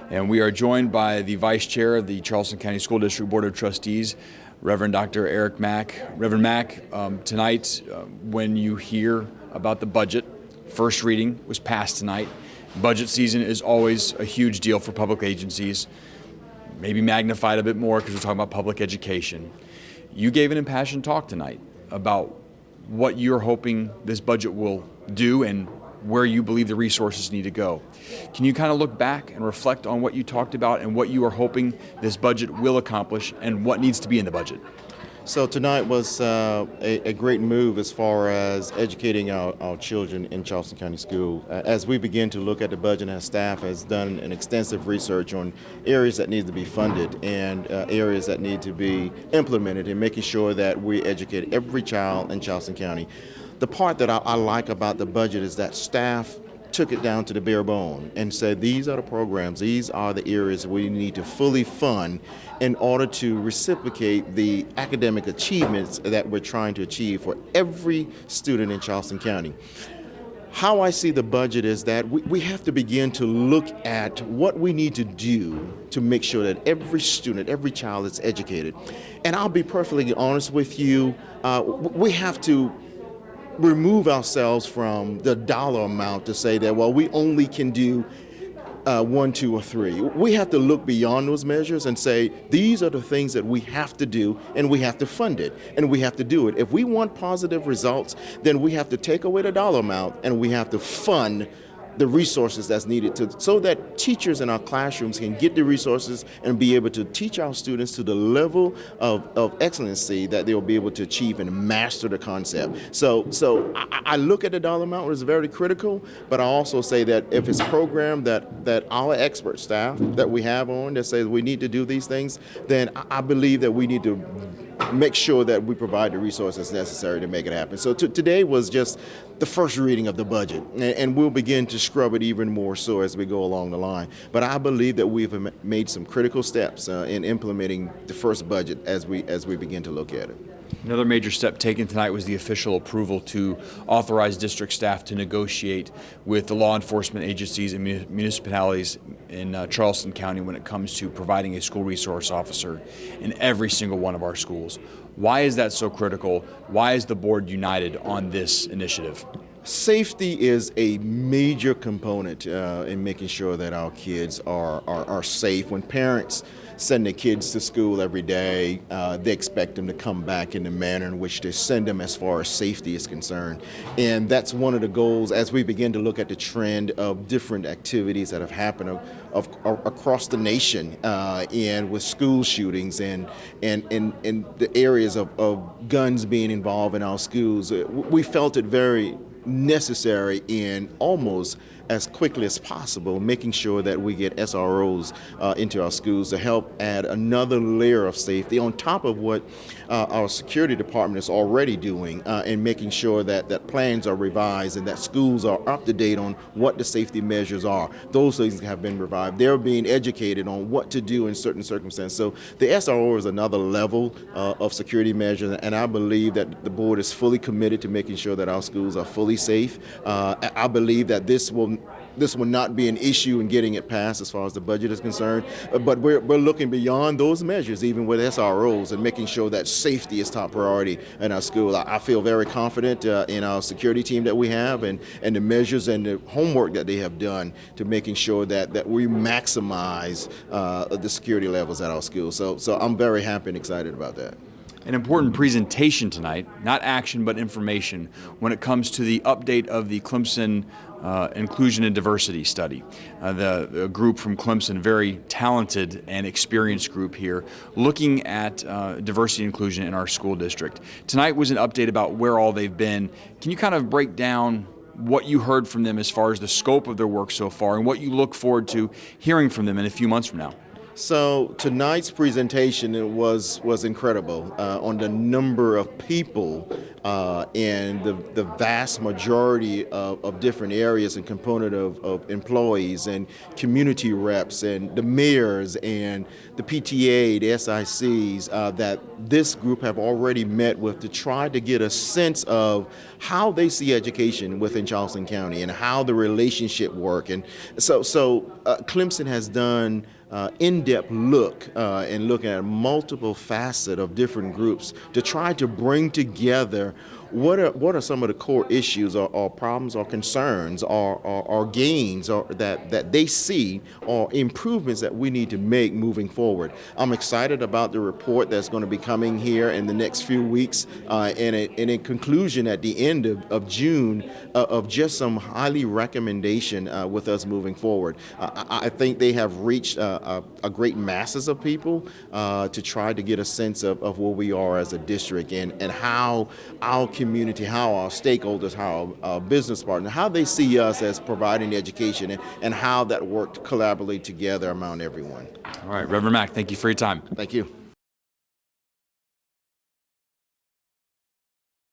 And we are joined by the Vice Chair of the Charleston County School District Board of Trustees, Reverend Dr. Eric Mack. Reverend Mack, tonight, when you hear about the budget, first reading was passed tonight. Budget season is always a huge deal for public agencies, maybe magnified a bit more because we're talking about public education. You gave an impassioned talk tonight about what you're hoping this budget will do and where you believe the resources need to go. Can you kind of look back and reflect on what you talked about and what you are hoping this budget will accomplish and what needs to be in the budget? So tonight was a great move as far as educating our children in Charleston County School. As we begin to look at the budget, our staff has done an extensive research on areas that need to be funded and areas that need to be implemented in making sure that we educate every child in Charleston County. The part that I like about the budget is that staff took it down to the bare bone and said these are the programs, these are the areas we need to fully fund in order to reciprocate the academic achievements that we're trying to achieve for every student in Charleston County. How I see the budget is that we have to begin to look at what we need to do to make sure that every student, every child is educated. And I'll be perfectly honest with you, we have to remove ourselves from the dollar amount to say that, well, we only can do 1, 2, or 3. We have to look beyond those measures and say, these are the things that we have to do, and we have to fund it, and we have to do it. If we want positive results, then we have to take away the dollar amount, and we have to fund the resources that's needed so that teachers in our classrooms can get the resources and be able to teach our students to the level of excellency that they'll be able to achieve and master the concept. So I look at the dollar amount as very critical, but I also say that if it's a program that our expert staff that we have on that says we need to do these things, then I believe that we need to make sure that we provide the resources necessary to make it happen. So today was just the first reading of the budget, and we'll begin to scrub it even more so as we go along the line. But I believe that we've made some critical steps in implementing the first budget as we begin to look at it. Another major step taken tonight was the official approval to authorize district staff to negotiate with the law enforcement agencies and municipalities in Charleston County when it comes to providing a school resource officer in every single one of our schools. Why is that so critical? Why is the board united on this initiative? Safety is a major component in making sure that our kids are safe. When parents send their kids to school every day, they expect them to come back in the manner in which they send them as far as safety is concerned. And that's one of the goals as we begin to look at the trend of different activities that have happened across the nation and with school shootings and the areas of guns being involved in our schools. We felt it very necessary in almost as quickly as possible, making sure that we get SROs into our schools to help add another layer of safety on top of what our security department is already doing and making sure that plans are revised and that schools are up to date on what the safety measures are. Those things have been revived. They're being educated on what to do in certain circumstances. So the SRO is another level of security measures, and I believe that the board is fully committed to making sure that our schools are fully safe. I believe that this will not be an issue in getting it passed as far as the budget is concerned, but we're looking beyond those measures, even with SROs, and making sure that safety is top priority in our school. I feel very confident in our security team that we have and the measures and the homework that they have done to making sure that we maximize the security levels at our school. So I'm very happy and excited about that. An important presentation tonight, not action but information, when it comes to the update of the Clemson Inclusion and Diversity Study. The group from Clemson, very talented and experienced group here, looking at diversity and inclusion in our school district. Tonight was an update about where all they've been. Can you kind of break down what you heard from them as far as the scope of their work so far and what you look forward to hearing from them in a few months from now? So tonight's presentation was incredible on the number of people and the vast majority of different areas and component of employees and community reps and the mayors and the PTA, the SICs that this group have already met with to try to get a sense of how they see education within Charleston County and how the relationship work. And so Clemson has done in-depth look and looking at multiple facets of different groups to try to bring together what are some of the core issues or problems or concerns or gains or that they see or improvements that we need to make moving forward. I'm excited about the report that's going to be coming here in the next few weeks and a conclusion at the end of June of just some highly recommendation with us moving forward. I think they have reached a great masses of people to try to get a sense of where we are as a district and how our community, how our stakeholders, how our business partners, how they see us as providing education and how that worked collaboratively together among everyone. All right, Reverend Mack, thank you for your time. Thank you.